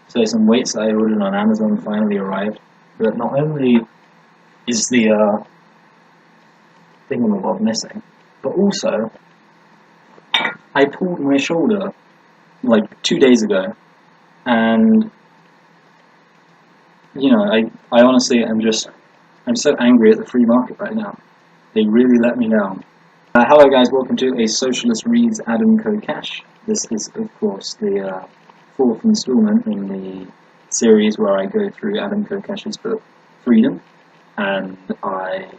So some weights that I ordered on Amazon finally arrived. But not only is the thingamabob missing, but also I pulled my shoulder like 2 days ago, and you know, I honestly I'm so angry at the free market right now. They really let me down. Hello guys, welcome to A Socialist Reads Adam Kokesh. This is of course the fourth instalment in the series where I go through Adam Kokesh's book Freedom, and I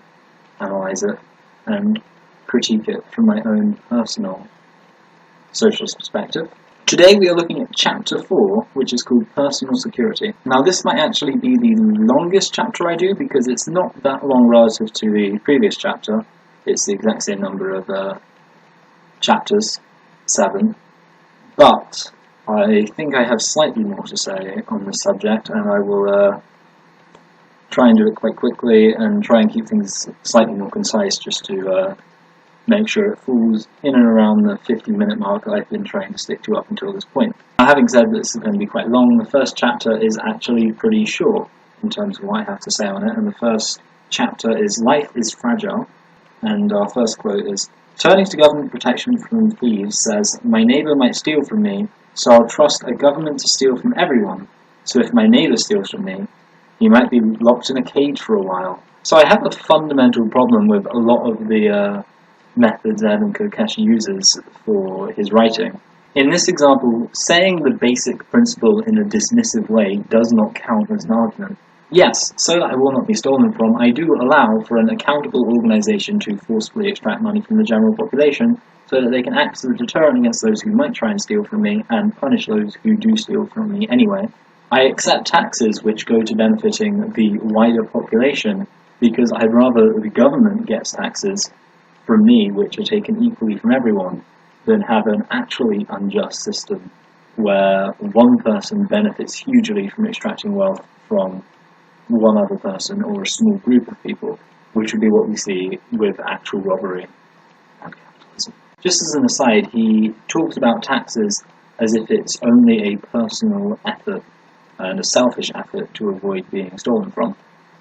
analyse it and critique it from my own personal socialist perspective. Today we are looking at chapter 4, which is called Personal Security. Now this might actually be the longest chapter I do, because it's not that long relative to the previous chapter. It's the exact same number of chapters, 7. But I think I have slightly more to say on this subject, and I will try and do it quite quickly and try and keep things slightly more concise, just to make sure it falls in and around the 50-minute mark that I've been trying to stick to up until this point. Now, having said that this is going to be quite long, the first chapter is actually pretty short in terms of what I have to say on it, and the first chapter is Life is Fragile, and our first quote is, "Turning to government protection from thieves says, my neighbour might steal from me, so I'll trust a government to steal from everyone. So if my neighbour steals from me, he might be locked in a cage for a while." So I have a fundamental problem with a lot of the methods Adam Kokesh uses for his writing. In this example, saying the basic principle in a dismissive way does not count as an argument. Yes, so that I will not be stolen from, I do allow for an accountable organisation to forcefully extract money from the general population, so that they can act as a deterrent against those who might try and steal from me, and punish those who do steal from me anyway. I accept taxes which go to benefiting the wider population, because I'd rather the government gets taxes from me which are taken equally from everyone, than have an actually unjust system where one person benefits hugely from extracting wealth from one other person or a small group of people, which would be what we see with actual robbery and capitalism. Just as an aside, he talks about taxes as if it's only a personal effort and a selfish effort to avoid being stolen from.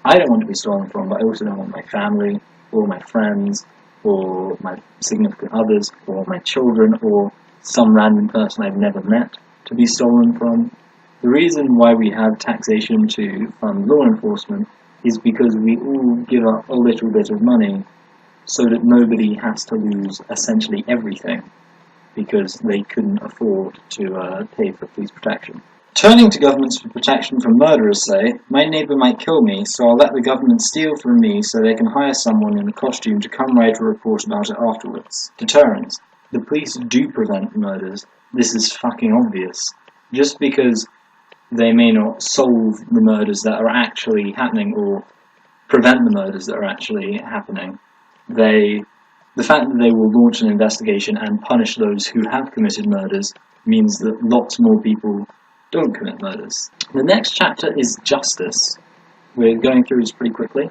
I don't want to be stolen from, but I also don't want my family or my friends or my significant others or my children or some random person I've never met to be stolen from. The reason why we have taxation to fund law enforcement is because we all give up a little bit of money so that nobody has to lose essentially everything because they couldn't afford to pay for police protection. Turning to governments for protection from murderers, say, my neighbour might kill me, so I'll let the government steal from me so they can hire someone in a costume to come write a report about it afterwards. Deterrence. The police do prevent murders. This is fucking obvious. Just because they may not solve the murders that are actually happening or prevent the murders that are actually happening, the fact that they will launch an investigation and punish those who have committed murders means that lots more people don't commit murders. The next chapter is Justice. We're going through this pretty quickly.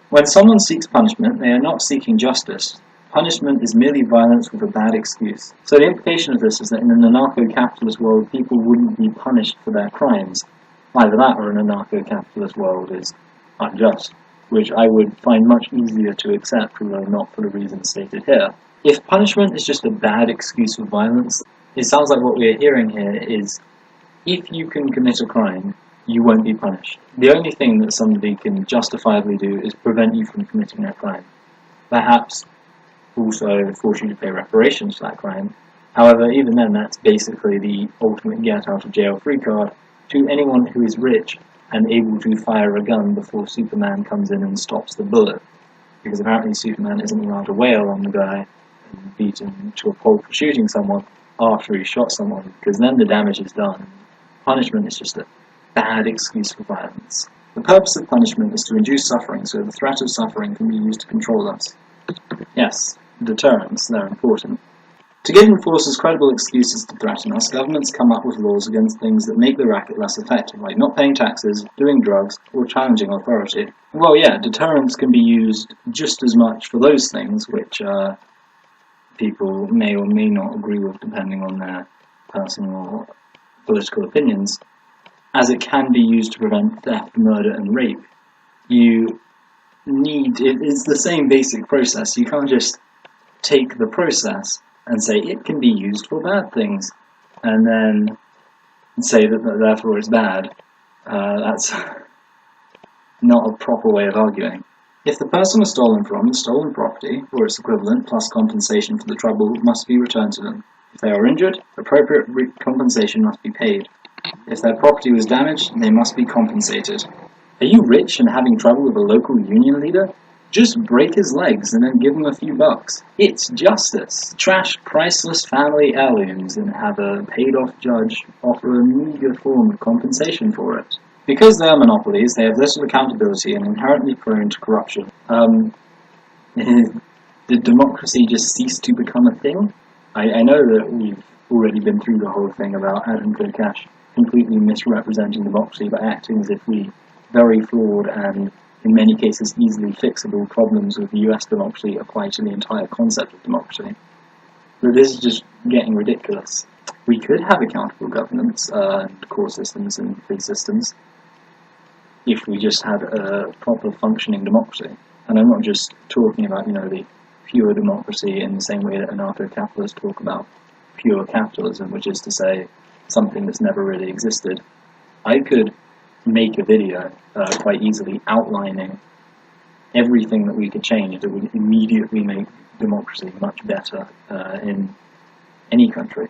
When someone seeks punishment, they are not seeking justice. Punishment is merely violence with a bad excuse. So the implication of this is that in an anarcho-capitalist world, people wouldn't be punished for their crimes. Either that or an anarcho-capitalist world is unjust, which I would find much easier to accept, although not for the reasons stated here. If punishment is just a bad excuse for violence, it sounds like what we're hearing here is, if you can commit a crime, you won't be punished. The only thing that somebody can justifiably do is prevent you from committing that crime. Perhaps also force you to pay reparations for that crime. However, even then, that's basically the ultimate get-out-of-jail-free card to anyone who is rich and able to fire a gun before Superman comes in and stops the bullet. Because apparently Superman isn't allowed to wail on the guy and beat him to a pulp for shooting someone after he shot someone, because then the damage is done. Punishment is just a bad excuse for violence. The purpose of punishment is to induce suffering, so the threat of suffering can be used to control us. Yes, deterrents, they're important. To give enforcers credible excuses to threaten us, governments come up with laws against things that make the racket less effective, like not paying taxes, doing drugs, or challenging authority. Well, yeah, deterrents can be used just as much for those things, which people may or may not agree with depending on their personal political opinions, as it can be used to prevent theft, murder, and rape. It's the same basic process. You can't just take the process and say it can be used for bad things, and then say that therefore it's bad. That's not a proper way of arguing. If the person was stolen from, the stolen property, or its equivalent, plus compensation for the trouble, must be returned to them. If they are injured, appropriate compensation must be paid. If their property was damaged, they must be compensated. Are you rich and having trouble with a local union leader? Just break his legs and then give him a few bucks. It's justice. Trash priceless family heirlooms and have a paid-off judge offer a meager form of compensation for it. Because they are monopolies, they have little accountability and inherently prone to corruption. Did democracy just cease to become a thing? I know that we've already been through the whole thing about Adam Kokesh completely misrepresenting democracy by acting as if we very flawed and in many cases easily fixable problems with the US democracy apply to the entire concept of democracy. But this is just getting ridiculous. We could have accountable governance and court systems and free systems if we just had a proper functioning democracy. And I'm not just talking about, the pure democracy in the same way that anarcho-capitalists talk about pure capitalism, which is to say something that's never really existed. I could make a video quite easily outlining everything that we could change that would immediately make democracy much better in any country.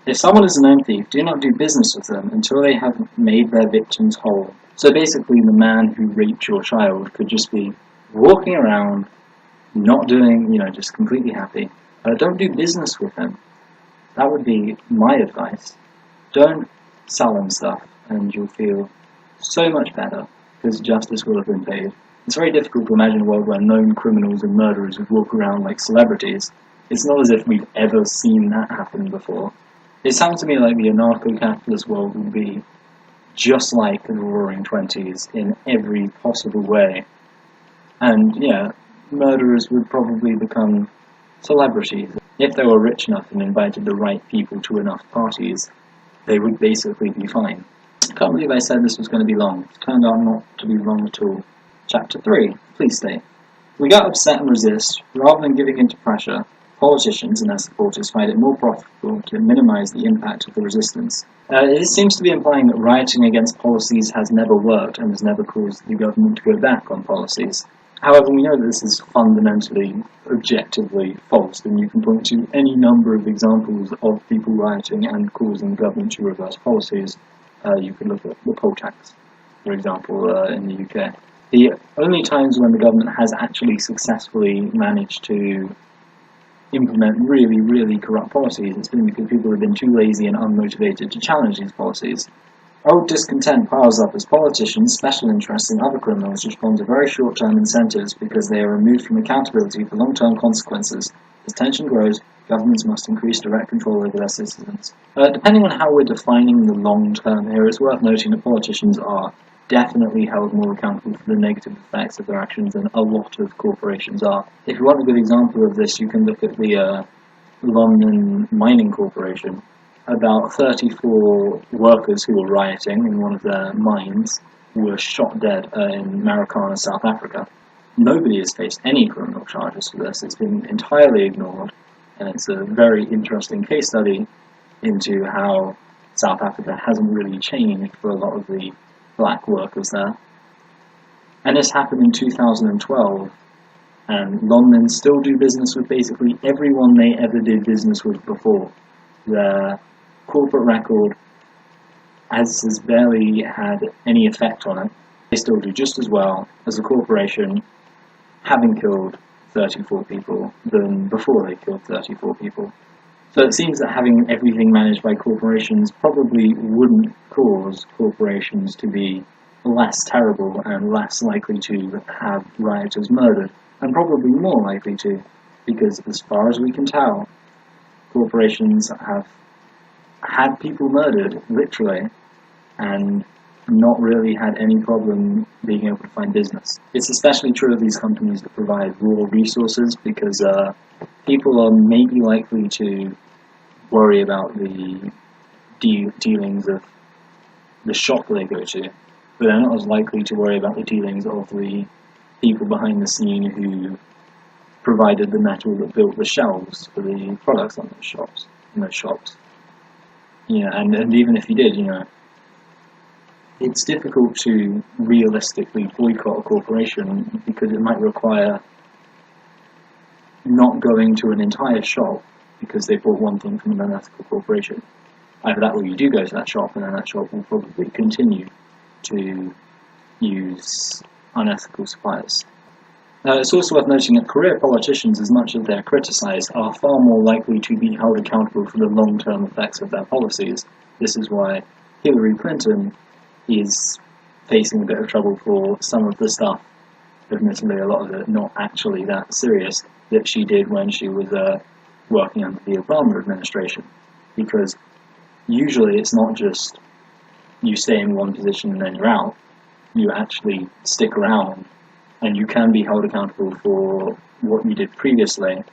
If someone is a known thief, do not do business with them until they have made their victims whole. So basically the man who raped your child could just be walking around, not doing, just completely happy. Don't do business with him. That would be my advice. Don't sell him stuff and you'll feel so much better because justice will have been paid. It's very difficult to imagine a world where known criminals and murderers would walk around like celebrities. It's not as if we've ever seen that happen before. It sounds to me like the anarcho-capitalist world would be just like the Roaring Twenties in every possible way. And murderers would probably become celebrities. If they were rich enough and invited the right people to enough parties, they would basically be fine. I can't believe I said this was going to be long. It turned out not to be long at all. Chapter 3. Police state. We got upset and resist. Rather than giving in to pressure, politicians and their supporters find it more profitable to minimise the impact of the resistance. It seems to be implying that rioting against policies has never worked and has never caused the government to go back on policies. However, we know that this is fundamentally, objectively false, and you can point to any number of examples of people rioting and causing the government to reverse policies. You could look at the poll tax, for example, in the UK. The only times when the government has actually successfully managed to implement really, really corrupt policies, it's been because people have been too lazy and unmotivated to challenge these policies. Old discontent piles up as politicians, special interests, and other criminals respond to very short-term incentives because they are removed from accountability for long-term consequences. As tension grows, governments must increase direct control over their citizens. Depending on how we're defining the long-term here, it's worth noting that politicians are definitely held more accountable for the negative effects of their actions than a lot of corporations are. If you want a good example of this, you can look at the London Mining Corporation. About 34 workers who were rioting in one of their mines were shot dead in Marikana, South Africa. Nobody has faced any criminal charges for this. It's been entirely ignored, and it's a very interesting case study into how South Africa hasn't really changed for a lot of the black workers there. And this happened in 2012, and lawmen still do business with basically everyone they ever did business with before. Their corporate record has barely had any effect on it. They still do just as well as a corporation having killed 34 people than before they killed 34 people. So it seems that having everything managed by corporations probably wouldn't cause corporations to be less terrible and less likely to have rioters murdered, and probably more likely to, because as far as we can tell, corporations have had people murdered, literally, and not really had any problem being able to find business. It's especially true of these companies that provide raw resources, because people are maybe likely to worry about the dealings of the shop they go to, but they're not as likely to worry about the dealings of the people behind the scene who provided the metal that built the shelves for the products on those shops. And even if you did, it's difficult to realistically boycott a corporation because it might require not going to an entire shop because they bought one thing from an unethical corporation. Either that or you do go to that shop, and then that shop will probably continue to use unethical suppliers. Now, it's also worth noting that career politicians, as much as they're criticised, are far more likely to be held accountable for the long-term effects of their policies. This is why Hillary Clinton is facing a bit of trouble for some of the stuff, admittedly a lot of it not actually that serious, that she did when she was working under the Obama administration. Because usually it's not just you stay in one position and then you're out. You actually stick around, and you can be held accountable for what you did previously,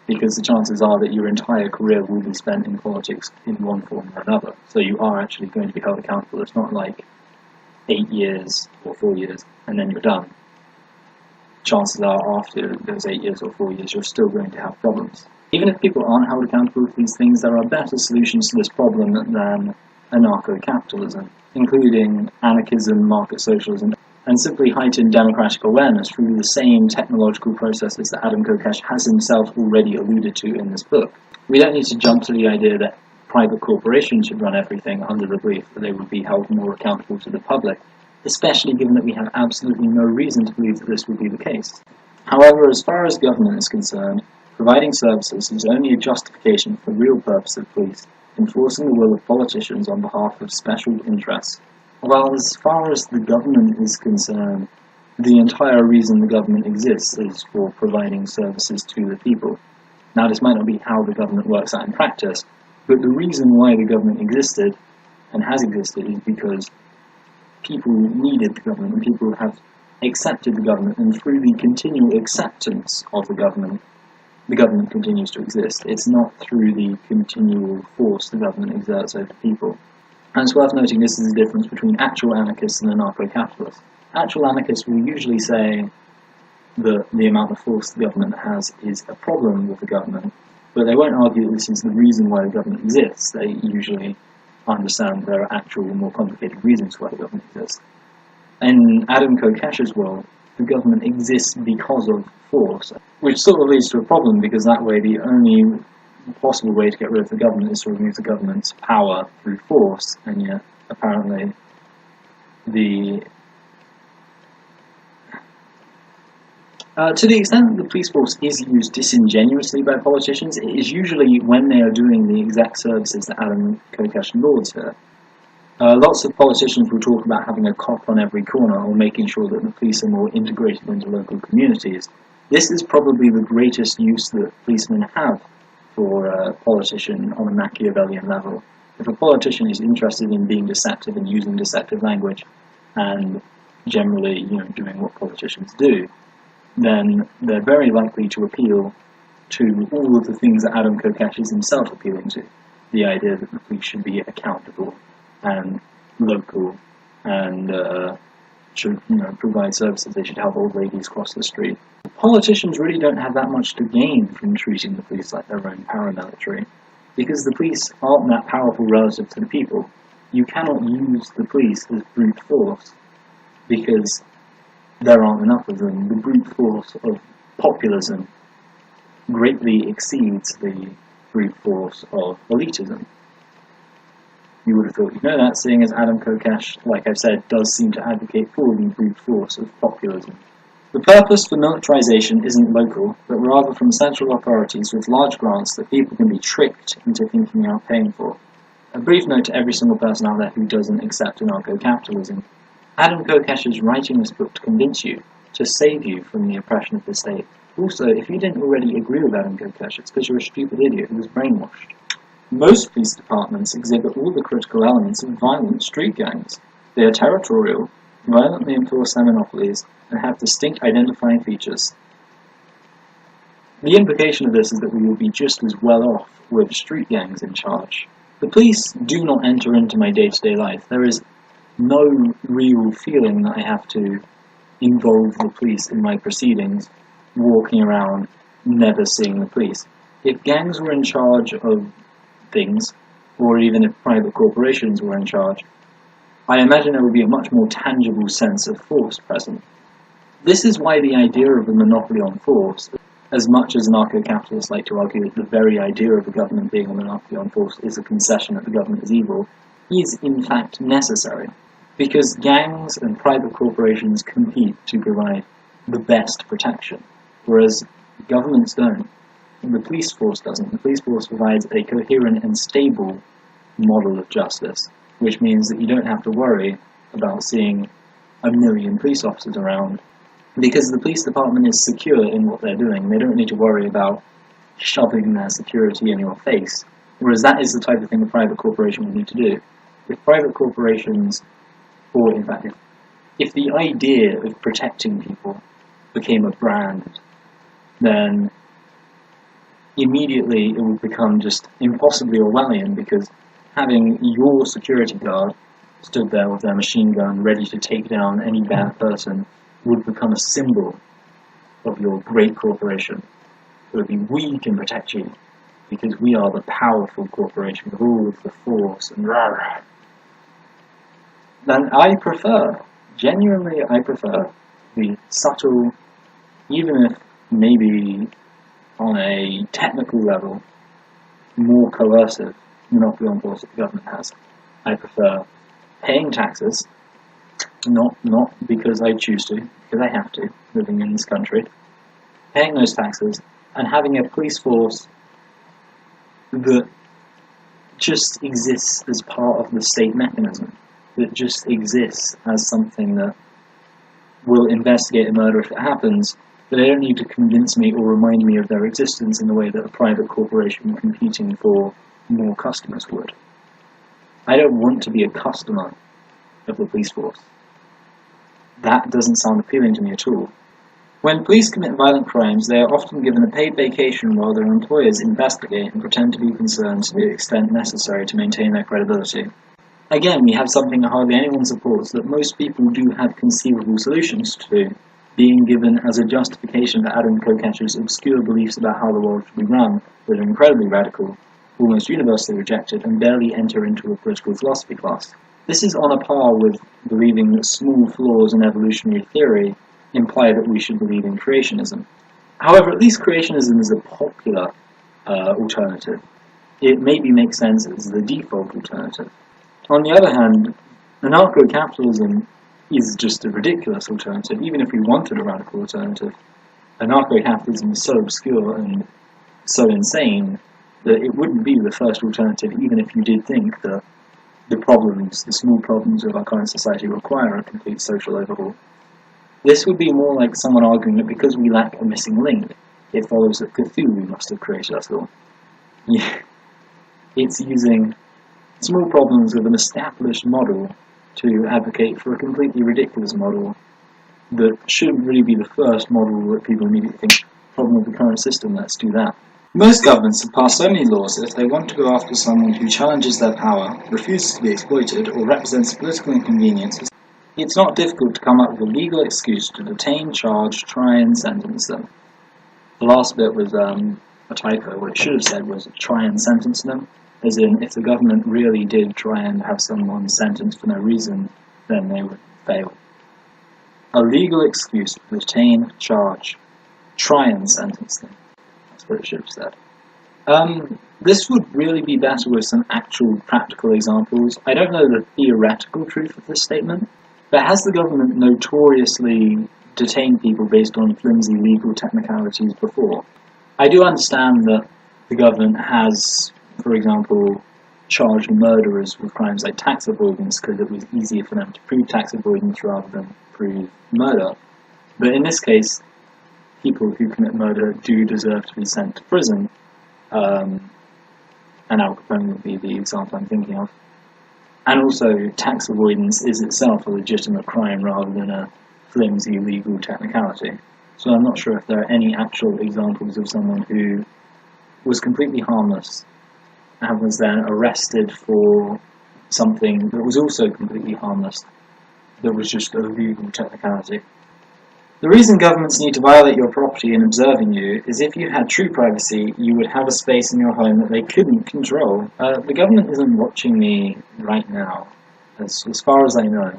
because the chances are that your entire career will be spent in politics in one form or another. So you are actually going to be held accountable. It's not like 8 years or 4 years and then you're done. Chances are after those 8 years or 4 years you're still going to have problems. Even if people aren't held accountable for these things, there are better solutions to this problem than anarcho-capitalism, including anarchism, market socialism, and simply heightened democratic awareness through the same technological processes that Adam Kokesh has himself already alluded to in this book. We don't need to jump to the idea that private corporations should run everything under the belief that they would be held more accountable to the public, especially given that we have absolutely no reason to believe that this would be the case. However, as far as government is concerned, providing services is only a justification for the real purpose of police, enforcing the will of politicians on behalf of special interests. Well, as far as the government is concerned, the entire reason the government exists is for providing services to the people. Now, this might not be how the government works out in practice, but the reason why the government existed and has existed is because people needed the government, and people have accepted the government, and through the continual acceptance of the government continues to exist. It's not through the continual force the government exerts over people. And it's worth noting this is the difference between actual anarchists and anarcho-capitalists. Actual anarchists will usually say that the amount of force the government has is a problem with the government, but they won't argue that this is the reason why the government exists. They usually understand there are actual, more complicated reasons why the government exists. In Adam Kokesh's world, the government exists because of force, which sort of leads to a problem, because that way the only possible way to get rid of the government is to remove the government's power through force, and yet apparently to the extent that the police force is used disingenuously by politicians, it is usually when they are doing the exact services that Adam Kokesh lauds here. Lots of politicians will talk about having a cop on every corner, or making sure that the police are more integrated into local communities. This is probably the greatest use that policemen have for a politician on a Machiavellian level. If a politician is interested in being deceptive and using deceptive language, and generally, doing what politicians do, then they're very likely to appeal to all of the things that Adam Kokesh is himself appealing to. The idea that the police should be accountable and local, and should provide services. They should help old ladies cross the street. Politicians really don't have that much to gain from treating the police like their own paramilitary, because the police aren't that powerful relative to the people. You cannot use the police as brute force, because there aren't enough of them. The brute force of populism greatly exceeds the brute force of elitism. You would have thought you'd know that, seeing as Adam Kokesh, like I've said, does seem to advocate for the brute force of populism. The purpose for militarization isn't local, but rather from central authorities with large grants that people can be tricked into thinking they aren't paying for. A brief note to every single person out there who doesn't accept anarcho-capitalism. Adam Kokesh is writing this book to convince you, to save you from the oppression of the state. Also, if you didn't already agree with Adam Kokesh, it's because you're a stupid idiot who was brainwashed. Most police departments exhibit all the critical elements of violent street gangs. They are territorial, violently enforce their monopolies, and have distinct identifying features. The implication of this is that we will be just as well off with street gangs in charge. The police do not enter into my day-to-day life. There is no real feeling that I have to involve the police in my proceedings, walking around, never seeing the police. If gangs were in charge of things, or even if private corporations were in charge, I imagine there would be a much more tangible sense of force present. This is why the idea of a monopoly on force, as much as anarcho-capitalists like to argue that the very idea of the government being a monopoly on force is a concession that the government is evil, is in fact necessary. Because gangs and private corporations compete to provide the best protection, whereas governments don't. And the police force doesn't. The police force provides a coherent and stable model of justice, which means that you don't have to worry about seeing a million police officers around, because the police department is secure in what they're doing. They don't need to worry about shoving their security in your face, whereas that is the type of thing a private corporation would need to do. If private corporations, or in fact, if the idea of protecting people became a brand, then immediately it would become just impossibly Orwellian, because having your security guard stood there with their machine gun ready to take down any bad person would become a symbol of your great corporation. It would be, we can protect you because we are the powerful corporation with all of the force and rah. Then genuinely I prefer the subtle, even if maybe on a technical level, more coercive monopoly on force that the government has. I prefer paying taxes, not because I choose to, because I have to, living in this country, paying those taxes and having a police force that just exists as part of the state mechanism, that just exists as something that will investigate a murder if it happens, but they don't need to convince me or remind me of their existence in the way that a private corporation competing for more customers would. I don't want to be a customer of the police force. That doesn't sound appealing to me at all. When police commit violent crimes, they are often given a paid vacation while their employers investigate and pretend to be concerned to the extent necessary to maintain their credibility. Again, we have something that hardly anyone supports, that most people do have conceivable solutions to, being given as a justification for Adam Kokesh's obscure beliefs about how the world should be run, that are incredibly radical, almost universally rejected, and barely enter into a political philosophy class. This is on a par with believing that small flaws in evolutionary theory imply that we should believe in creationism. However, at least creationism is a popular alternative. It maybe makes sense as the default alternative. On the other hand, anarcho-capitalism is just a ridiculous alternative. Even if we wanted a radical alternative, anarcho-capitalism is so obscure and so insane that it wouldn't be the first alternative, even if you did think that the small problems of our current society require a complete social overhaul. This would be more like someone arguing that because we lack a missing link, it follows that Cthulhu must have created us all. Yeah. It's using small problems of an established model to advocate for a completely ridiculous model that shouldn't really be the first model that people immediately think, problem of the current system, let's do that. Most governments have passed so many laws that if they want to go after someone who challenges their power, refuses to be exploited, or represents political inconvenience, it's not difficult to come up with a legal excuse to detain, charge, try and sentence them. The last bit was a typo. What it should have said was try and sentence them, as in if the government really did try and have someone sentenced for no reason, then they would fail. A legal excuse to detain, charge, try and sentence them. That's what it should have said. This would really be better with some actual practical examples. I don't know the theoretical truth of this statement, but has the government notoriously detained people based on flimsy legal technicalities before? I do understand that the government has, for example, charged murderers with crimes like tax avoidance because it was easier for them to prove tax avoidance rather than prove murder. But in this case, people who commit murder do deserve to be sent to prison, and Al Capone would be the example I'm thinking of. And also, tax avoidance is itself a legitimate crime rather than a flimsy legal technicality. So I'm not sure if there are any actual examples of someone who was completely harmless and was then arrested for something that was also completely harmless, that was just a legal technicality. The reason governments need to violate your property in observing you is if you had true privacy, you would have a space in your home that they couldn't control. The government isn't watching me right now, as far as I know.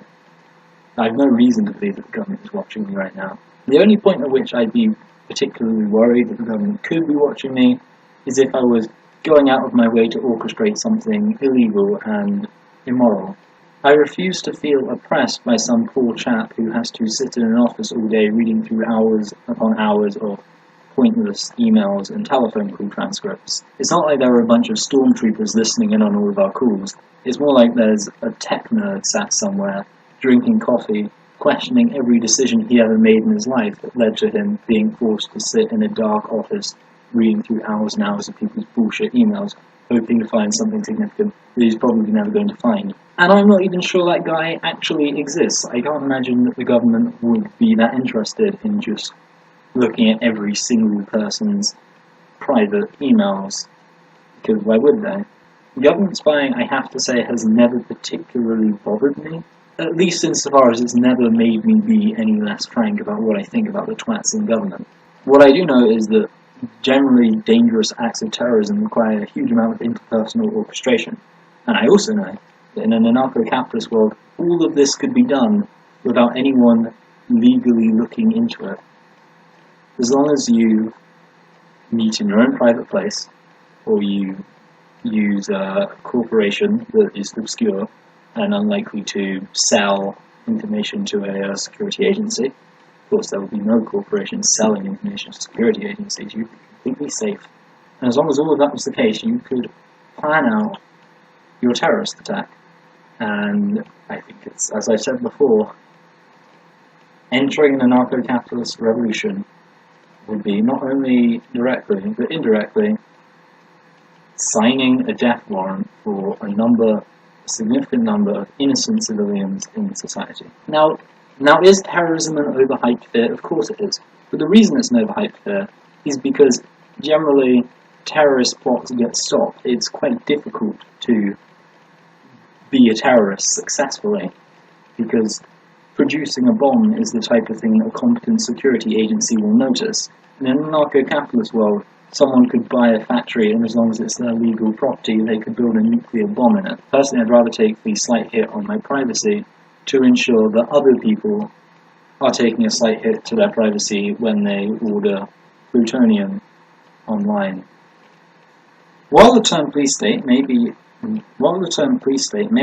I have no reason to believe that the government is watching me right now. The only point at which I'd be particularly worried that the government could be watching me is if I was going out of my way to orchestrate something illegal and immoral. I refuse to feel oppressed by some poor chap who has to sit in an office all day reading through hours upon hours of pointless emails and telephone call transcripts. It's not like there are a bunch of stormtroopers listening in on all of our calls. It's more like there's a tech nerd sat somewhere, drinking coffee, questioning every decision he ever made in his life that led to him being forced to sit in a dark office reading through hours and hours of people's bullshit emails, hoping to find something significant that he's probably never going to find. And I'm not even sure that guy actually exists. I can't imagine that the government would be that interested in just looking at every single person's private emails, because why would they? Government spying, I have to say, has never particularly bothered me, at least insofar as it's never made me be any less frank about what I think about the twats in government. What I do know is that generally dangerous acts of terrorism require a huge amount of interpersonal orchestration, and I also know that in an anarcho-capitalist world, all of this could be done without anyone legally looking into it. As long as you meet in your own private place, or you use a corporation that is obscure and unlikely to sell information to a security agency. Of course, there will be no corporations selling information to security agencies. You'd be completely safe. And as long as all of that was the case, you could plan out your terrorist attack. And I think it's, as I said before, entering an anarcho-capitalist revolution would be not only directly, but indirectly, signing a death warrant for a significant number of innocent civilians in society. Now, is terrorism an overhyped fear? Of course it is. But the reason it's an overhyped fear is because generally terrorist plots get stopped. It's quite difficult to be a terrorist successfully, because producing a bomb is the type of thing that a competent security agency will notice. In an anarcho-capitalist world, someone could buy a factory, and as long as it's their legal property, they could build a nuclear bomb in it. Personally, I'd rather take the slight hit on my privacy to ensure that other people are taking a slight hit to their privacy when they order plutonium online. While the term police state may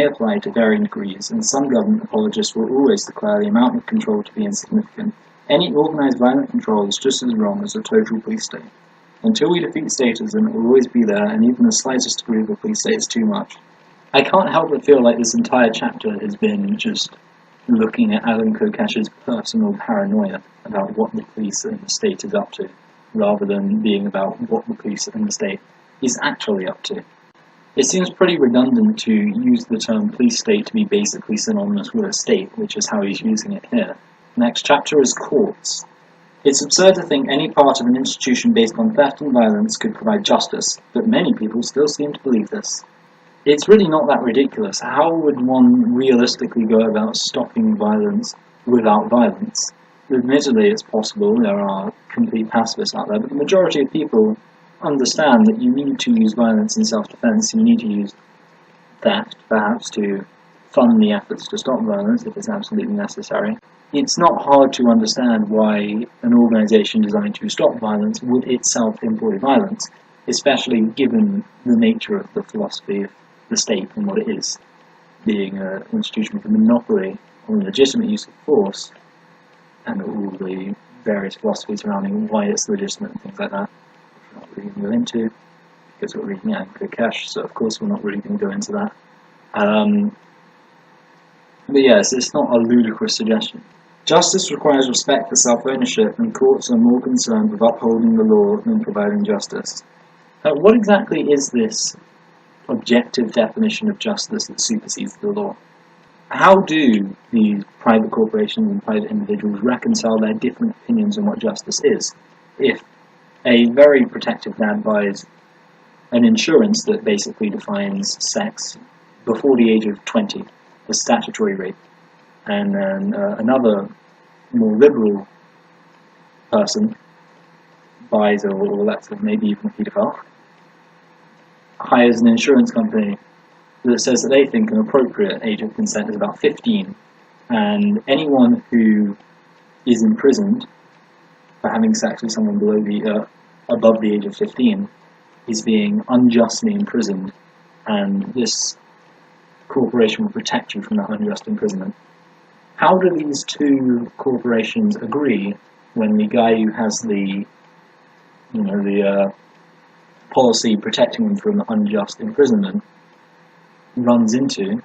apply to varying degrees, and some government apologists will always declare the amount of control to be insignificant, any organised violent control is just as wrong as a total police state. Until we defeat statism, it will always be there, and even the slightest degree of a police state is too much. I can't help but feel like this entire chapter has been just looking at Alan Kokesh's personal paranoia about what the police and the state is up to, rather than being about what the police and the state is actually up to. It seems pretty redundant to use the term police state to be basically synonymous with a state, which is how he's using it here. Next chapter is courts. It's absurd to think any part of an institution based on theft and violence could provide justice, but many people still seem to believe this. It's really not that ridiculous. How would one realistically go about stopping violence without violence? Admittedly, it's possible, there are complete pacifists out there, but the majority of people understand that you need to use violence in self-defense, you need to use theft, perhaps, to fund the efforts to stop violence if it's absolutely necessary. It's not hard to understand why an organisation designed to stop violence would itself employ violence, especially given the nature of the philosophy of the state and what it is, being an institution with a monopoly on legitimate use of force, and all the various philosophies surrounding why it's legitimate and things like that, which we're not really going to go into, because we're reading out Kokesh, so of course we're not really going to go into that. But yes, it's not a ludicrous suggestion. Justice requires respect for self-ownership, and courts are more concerned with upholding the law than providing justice. What exactly is this objective definition of justice that supersedes the law? How do these private corporations and private individuals reconcile their different opinions on what justice is? If a very protective dad buys an insurance that basically defines sex before the age of 20, the statutory rape, and then another more liberal person buys or lets them, maybe even a paedophile, hires an insurance company that says that they think an appropriate age of consent is about 15, and anyone who is imprisoned for having sex with someone above the age of 15 is being unjustly imprisoned, and this corporation will protect you from that unjust imprisonment. How do these two corporations agree when the guy who has the policy protecting them from unjust imprisonment runs into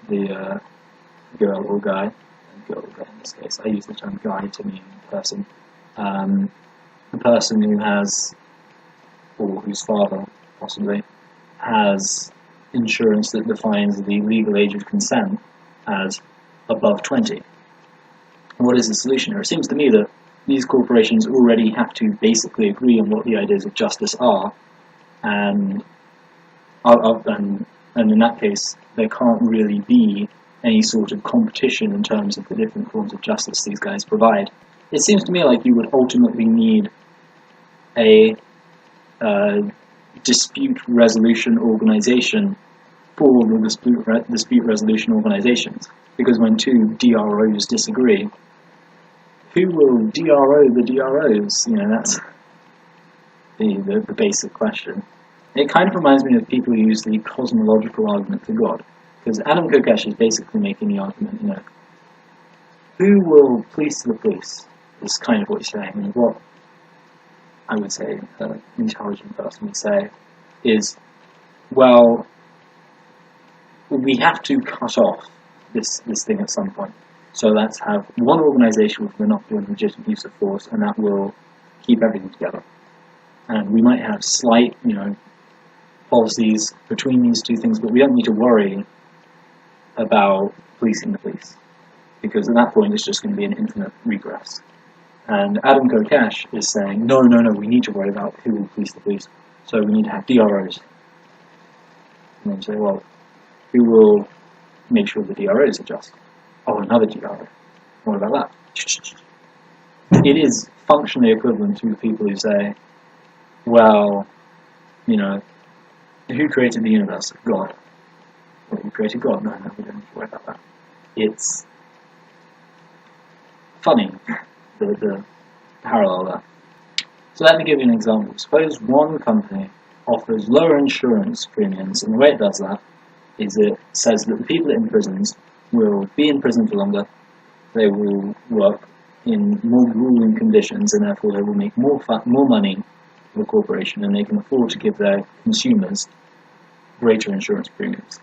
the girl or guy in this case, I use the term guy to mean person, the person who has, or whose father possibly, has insurance that defines the legal age of consent as above 20. What is the solution here? It seems to me that these corporations already have to basically agree on what the ideas of justice are, and in that case, there can't really be any sort of competition in terms of the different forms of justice these guys provide. It seems to me like you would ultimately need a dispute resolution organization for the dispute resolution organizations, because when two DROs disagree, who will DRO the DROs? That's the basic question. It kind of reminds me of people who use the cosmological argument for God, because Adam Kokesh is basically making the argument, who will police the police, is kind of what he's saying, and what I would say an intelligent person would say is, well, we have to cut off this thing at some point. So let's have one organisation with monopoly on legitimate use of force, and that will keep everything together. And we might have slight, policies between these two things, but we don't need to worry about policing the police, because at that point it's just going to be an infinite regress. And Adam Kokesh is saying, no, we need to worry about who will police the police, so we need to have DROs. And then you say, well, who will make sure the DROs are just? Oh, another DRO. What about that? It is functionally equivalent to the people who say, well, who created the universe? God. Well, who created God? No, we don't need to worry about that. It's funny, the parallel there. So let me give you an example. Suppose one company offers lower insurance premiums, and the way it does that is it says that the people it imprisons will be in prison for longer, they will work in more grueling conditions, and therefore they will make more money for the corporation, and they can afford to give their consumers greater insurance premiums.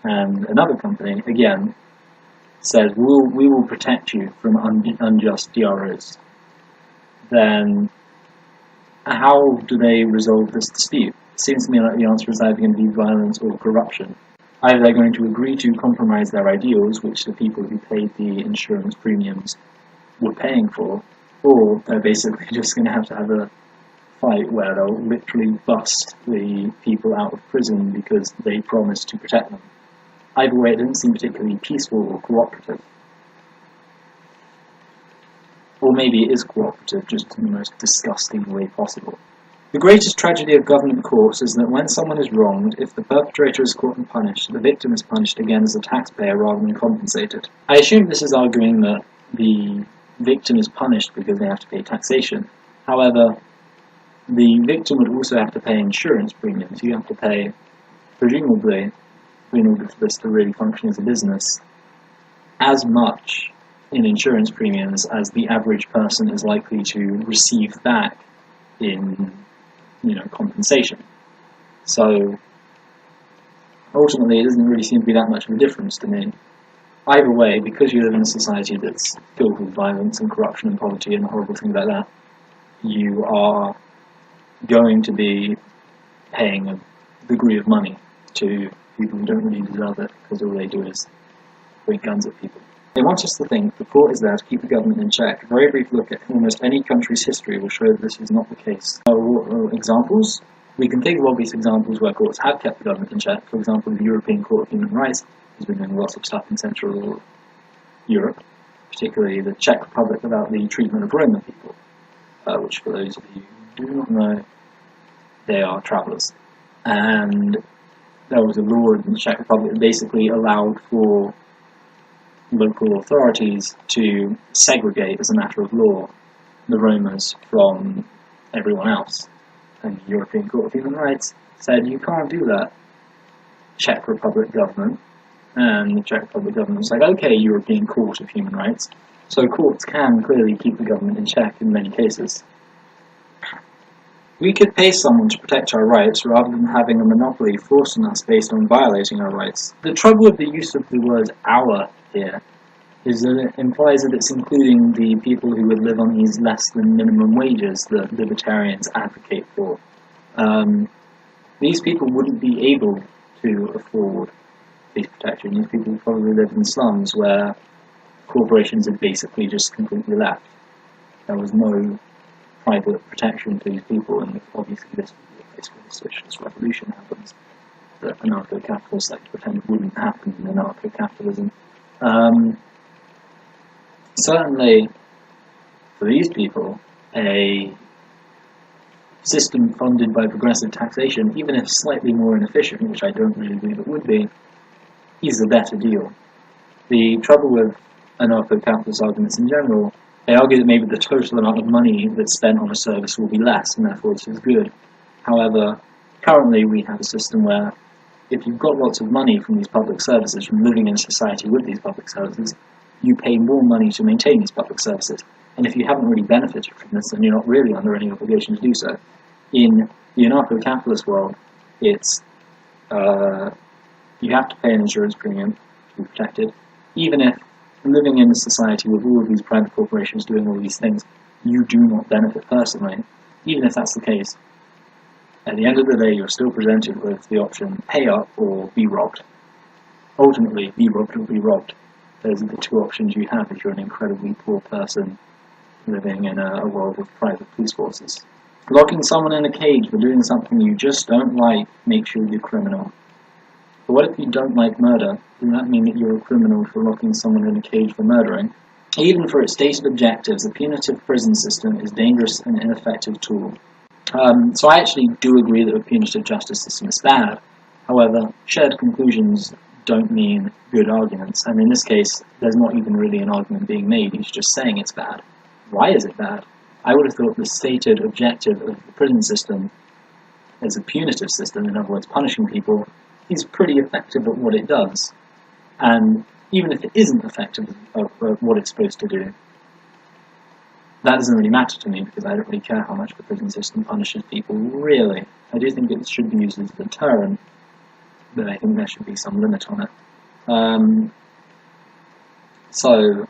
And another company, again, says, we will protect you from unjust DROs. Then how do they resolve this dispute? It seems to me like the answer is either going to be violence or corruption. Either they're going to agree to compromise their ideals, which the people who paid the insurance premiums were paying for, or they're basically just going to have a fight where they'll literally bust the people out of prison because they promised to protect them. Either way, it doesn't seem particularly peaceful or cooperative. Or maybe it is cooperative, just in the most disgusting way possible. The greatest tragedy of government courts is that when someone is wronged, if the perpetrator is caught and punished, the victim is punished again as a taxpayer rather than compensated. I assume this is arguing that the victim is punished because they have to pay taxation. However, the victim would also have to pay insurance premiums. You have to pay, presumably, in order for this to really function as a business, as much in insurance premiums as the average person is likely to receive back in compensation. So ultimately it doesn't really seem to be that much of a difference to me. Either way, because you live in a society that's filled with violence and corruption and poverty and horrible things like that, you are going to be paying a degree of money to people who don't really deserve it, because all they do is point guns at people. They want us to think the court is there to keep the government in check. A very brief look at almost any country's history will show that this is not the case. Examples? We can think of obvious examples where courts have kept the government in check. For example, the European Court of Human Rights has been doing lots of stuff in Central Europe, particularly the Czech Republic, about the treatment of Roma people, which, for those of you who do not know, they are travellers. And there was a law in the Czech Republic that basically allowed for local authorities to segregate, as a matter of law, the Romas from everyone else. And the European Court of Human Rights said, you can't do that, Czech Republic government. And the Czech Republic government was like, okay, European Court of Human Rights. So courts can clearly keep the government in check in many cases. We could pay someone to protect our rights rather than having a monopoly forced on us based on violating our rights. The trouble with the use of the word our here is that it implies that it's including the people who would live on these less than minimum wages that libertarians advocate for. These people wouldn't be able to afford police protection. These people probably live in slums where corporations had basically just completely left. There was no private protection for these people, and obviously this would be a place where the socialist revolution happens, that anarcho-capitalists like to pretend wouldn't happen in anarcho-capitalism. Certainly, for these people, a system funded by progressive taxation, even if slightly more inefficient, which I don't really believe it would be, is a better deal. The trouble with anarcho-capitalist arguments in general, they argue that maybe the total amount of money that's spent on a service will be less, and therefore this is good. However, currently we have a system where if you've got lots of money from these public services, from living in a society with these public services, you pay more money to maintain these public services. And if you haven't really benefited from this, then you're not really under any obligation to do so. In the anarcho-capitalist world, it's you have to pay an insurance premium to be protected, even if living in a society with all of these private corporations doing all these things, you do not benefit personally. Even if that's the case, at the end of the day, you're still presented with the option pay up or be robbed. Ultimately, be robbed or be robbed. Those are the two options you have if you're an incredibly poor person living in a world with private police forces. Locking someone in a cage for doing something you just don't like makes you a criminal. But what if you don't like murder? Doesn't that mean that you're a criminal for locking someone in a cage for murdering? Even for its stated objectives, the punitive prison system is a dangerous and ineffective tool. So I actually do agree that the punitive justice system is bad. However, shared conclusions don't mean good arguments, and in this case, there's not even really an argument being made. He's just saying it's bad. Why is it bad? I would have thought the stated objective of the prison system as a punitive system, in other words, punishing people, is pretty effective at what it does. And even if it isn't effective at what it's supposed to do, that doesn't really matter to me, because I don't really care how much the prison system punishes people, really. I do think it should be used as a deterrent, but I think there should be some limit on it. So,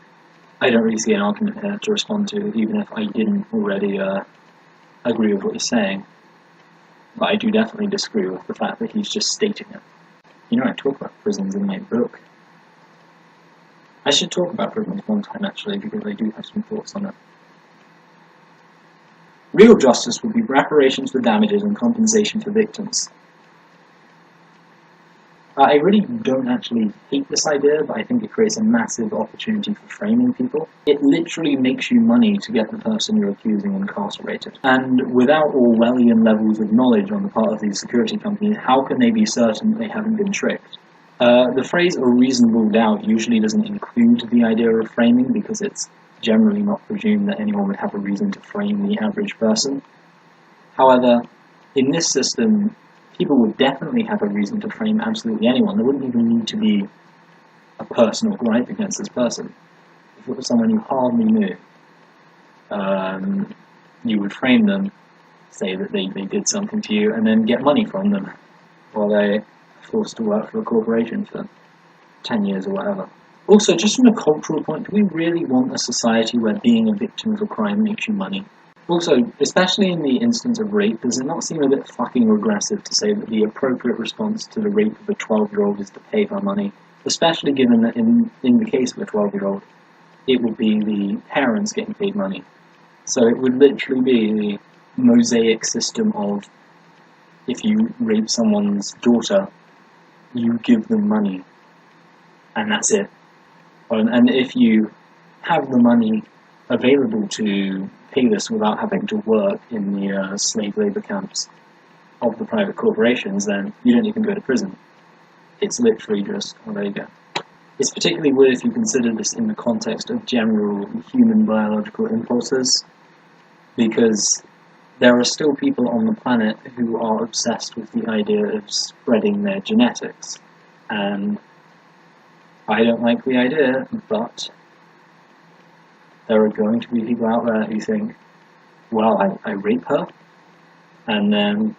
I don't really see an argument here to respond to, even if I didn't already agree with what he's saying. But I do definitely disagree with the fact that he's just stating it. You know, I talk about prisons in my book. I should talk about prisons one time, actually, because I do have some thoughts on it. Real justice would be reparations for damages and compensation for victims. I really don't actually hate this idea, but I think it creates a massive opportunity for framing people. It literally makes you money to get the person you're accusing incarcerated. And without Orwellian levels of knowledge on the part of these security companies, how can they be certain that they haven't been tricked? The phrase "a reasonable doubt" usually doesn't include the idea of framing, because it's generally not presumed that anyone would have a reason to frame the average person. However, in this system, people would definitely have a reason to frame absolutely anyone. There wouldn't even need to be a personal gripe against this person. If it was someone you hardly knew, you would frame them, say that they did something to you, and then get money from them while they're forced to work for a corporation for 10 years or whatever. Also, just from a cultural point, do we really want a society where being a victim of a crime makes you money? Also, especially in the instance of rape, does it not seem a bit fucking regressive to say that the appropriate response to the rape of a 12-year-old is to pay her money? Especially given that in the case of a 12-year-old, it would be the parents getting paid money. So it would literally be the mosaic system of if you rape someone's daughter, you give them money, and that's it. And if you have the money available to pay this without having to work in the slave labour camps of the private corporations, then you don't even go to prison. It's literally just, oh, there you go. It's particularly weird if you consider this in the context of general human biological impulses, because there are still people on the planet who are obsessed with the idea of spreading their genetics, and I don't like the idea, but there are going to be people out there who think, well, I rape her, and then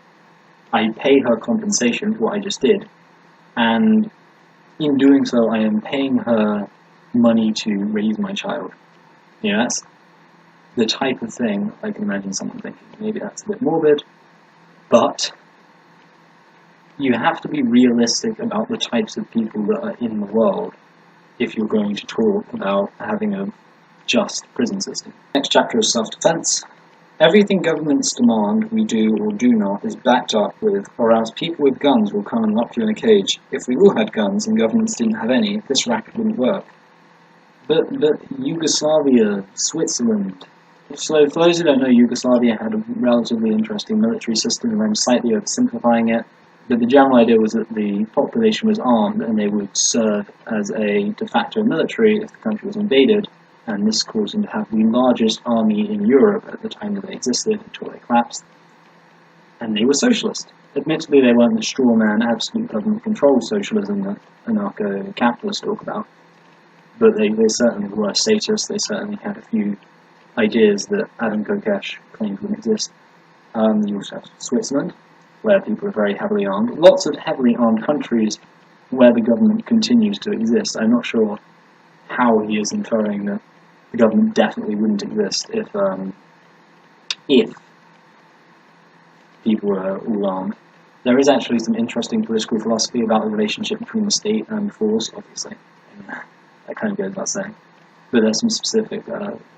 I pay her compensation for what I just did, and in doing so I am paying her money to raise my child. You know, that's the type of thing I can imagine someone thinking. Maybe that's a bit morbid, but you have to be realistic about the types of people that are in the world if you're going to talk about having a just prison system. Next chapter is self-defense. Everything governments demand we do or do not is backed up with, or else people with guns will come and lock you in a cage. If we all had guns and governments didn't have any, this racket wouldn't work. But Yugoslavia, Switzerland. So for those who don't know, Yugoslavia had a relatively interesting military system, and I'm slightly oversimplifying it. But the general idea was that the population was armed and they would serve as a de facto military if the country was invaded, and this caused them to have the largest army in Europe at the time that they existed until they collapsed. And they were socialist. Admittedly, they weren't the straw man, absolute government-controlled socialism that anarcho-capitalists talk about, but they certainly were statists. They certainly had a few ideas that Adam Kokesh claimed wouldn't exist. You also have Switzerland, where people are very heavily armed. Lots of heavily armed countries where the government continues to exist. I'm not sure how he is inferring that the government definitely wouldn't exist if people were all armed. There is actually some interesting political philosophy about the relationship between the state and force, obviously. And that kind of goes without saying. But there's some specific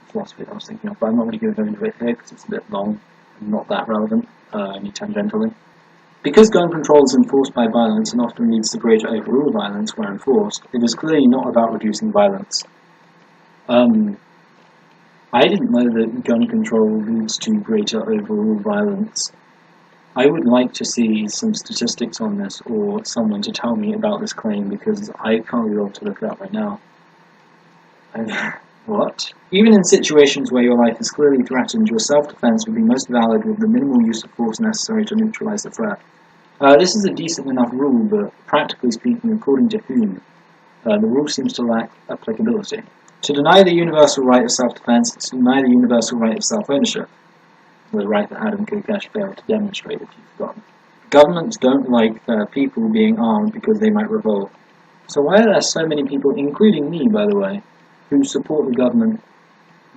philosophy that I was thinking of, but I'm not really going to go into it here because it's a bit long and not that relevant, only tangentially. Because gun control is enforced by violence and often leads to greater overall violence where enforced, it is clearly not about reducing violence. I didn't know that gun control leads to greater overall violence. I would like to see some statistics on this, or someone to tell me about this claim, because I can't be able to look it up right now. What? Even in situations where your life is clearly threatened, your self-defense would be most valid with the minimal use of force necessary to neutralize the threat. This is a decent enough rule, but practically speaking, according to whom? The rule seems to lack applicability. To deny the universal right of self-defense is to deny the universal right of self-ownership, the right that Adam Kokesh failed to demonstrate, if you've forgotten. Governments don't like their people being armed because they might revolt. So why are there so many people, including me, by the way, who support the government,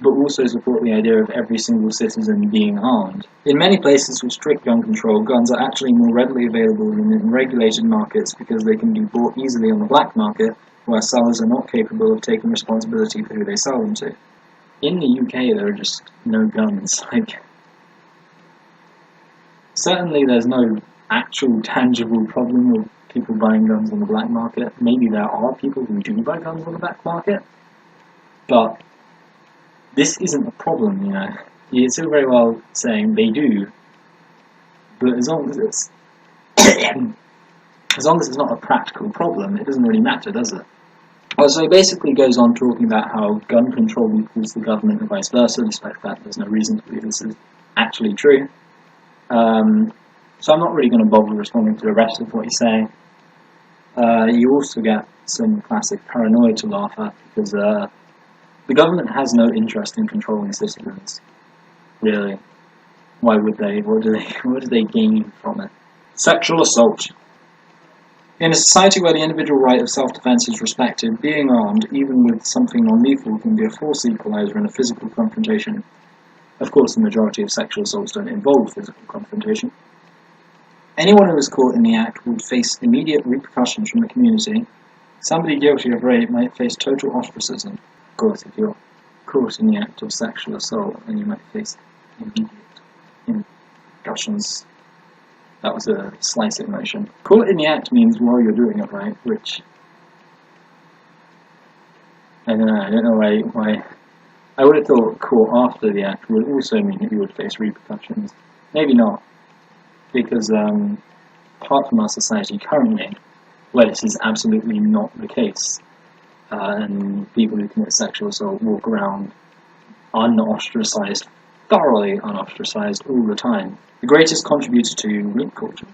but also support the idea of every single citizen being armed? In many places with strict gun control, guns are actually more readily available than in regulated markets because they can be bought easily on the black market, where sellers are not capable of taking responsibility for who they sell them to. In the UK, there are just no guns. Certainly there's no actual tangible problem with people buying guns on the black market. Maybe there are people who do buy guns on the black market, but this isn't a problem, you know. It's all very well saying they do, but as long as it's not a practical problem, it doesn't really matter, does it? So he basically goes on talking about how gun control equals the government and vice versa, despite the fact there's no reason to believe this is actually true. So I'm not really going to bother responding to the rest of what he's saying. You also get some classic paranoia to laugh at, because the government has no interest in controlling citizens, really. Why would they? What do they gain from it? Sexual assault. In a society where the individual right of self-defense is respected, being armed, even with something non-lethal, can be a force equalizer in a physical confrontation. Of course, the majority of sexual assaults don't involve physical confrontation. Anyone who is caught in the act would face immediate repercussions from the community. Somebody guilty of rape might face total ostracism. Of course, if you're caught in the act of sexual assault, then you might face immediate repercussions. That was a slicing motion. Call it in the act means while you're doing it, right? Which, I don't know why. I would have thought caught after the act would also mean that you would face repercussions. Maybe not, because apart from our society currently, where this is absolutely not the case, and people who commit sexual assault walk around unostracized, thoroughly unostracized all the time. The greatest contributor to rape culture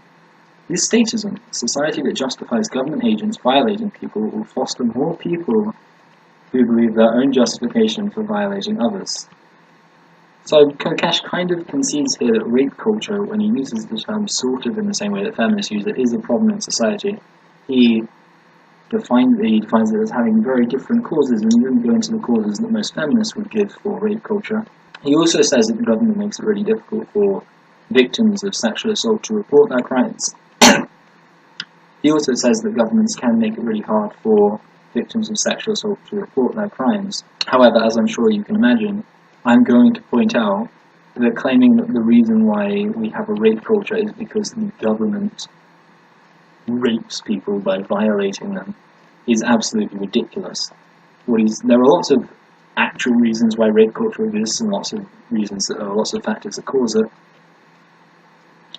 is statism. A society that justifies government agents violating people will foster more people who believe their own justification for violating others. So Kokesh kind of concedes here that rape culture, when he uses the term sort of in the same way that feminists use it, is a problem in society. He defines it as having very different causes, and he didn't go into the causes that most feminists would give for rape culture. He also says that the government makes it really difficult for victims of sexual assault to report their crimes. He also says that governments can make it really hard for victims of sexual assault to report their crimes. However, as I'm sure you can imagine, I'm going to point out that claiming that the reason why we have a rape culture is because the government rapes people by violating them is absolutely ridiculous. There are lots of actual reasons why rape culture exists, and lots of factors that cause it.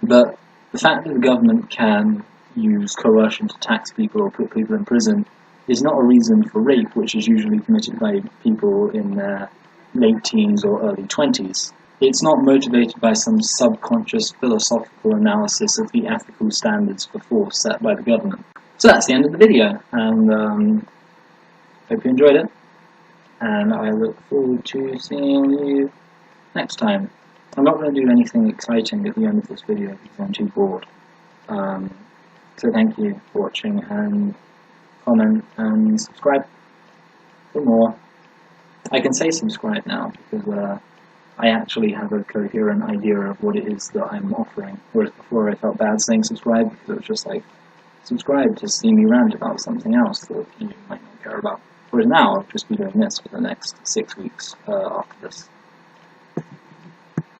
But the fact that the government can use coercion to tax people or put people in prison is not a reason for rape, which is usually committed by people in their late teens or early 20s. It's not motivated by some subconscious philosophical analysis of the ethical standards for force set by the government. So that's the end of the video, and hope you enjoyed it, and I look forward to seeing you next time. I'm not going to do anything exciting at the end of this video because I'm too bored. So thank you for watching, and comment and subscribe for more. I can say subscribe now because I actually have a coherent idea of what it is that I'm offering, whereas before I felt bad saying subscribe because it was just like, subscribe to see me rant about something else that you might not care about. Whereas now I'll just be doing this for the next 6 weeks after this.